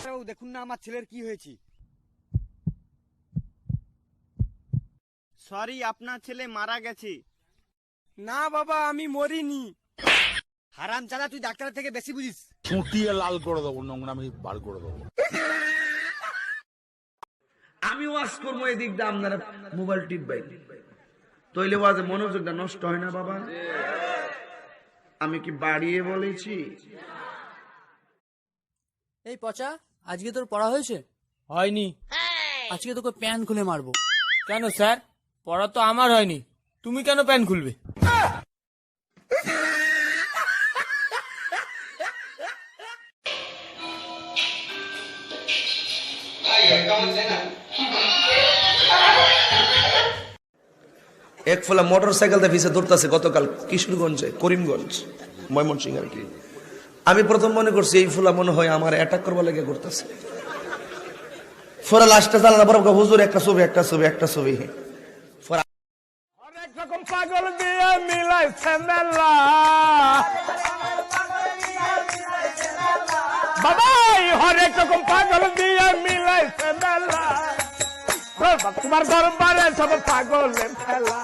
দেখুন না আমার ছেলের কি হয়েছে। সরি, আপনার ছেলে মারা গেছে। না বাবা, আমি মরিনি। হারাম চালা, তুই ডাক্তারের থেকে বেশি বুঝিস। চুটিয়ে লাল করে দেবো, নোংরা আমি বার করে দেবো। আমি ওয়াজ করবো এদিক দিয়ে আপনারা মোবাইল টিপবেন, তৈলে ওয়াজে মনোযোগটা নষ্ট হয় না বাবা? আমি কি বাড়িয়ে বলেছি? এই পচা, আজকে তোর পড়া হয়েছে? হয়নি। আজকে তোকে প্যান খুলে মারবো। কেন স্যার? পড়া তো আমার হয়নি, তুমি কেন প্যান খুলবে? এক ফলা মোটরসাইকেল দিয়ে ভিসে ধরতেছে গতকাল কিশোরগঞ্জে, করিমগঞ্জ, ময়মনসিংহ আর কি। আমি প্রথম মনে করছি এই ফুলা মনে হয় আমার অ্যাটাক করবার লেগে করতেছে। ফোরা লাস্টে জানা বরফ হুজুর একটা ছবি একটা ছবি একটা ছবি। অনেক রকম পাগল দিয়ে মিলাইছে মেলা বাবাই, হরেক রকম পাগল দিয়ে মিলাইছে মেলা। তোমার দরবারে সব পাগলের খেলা।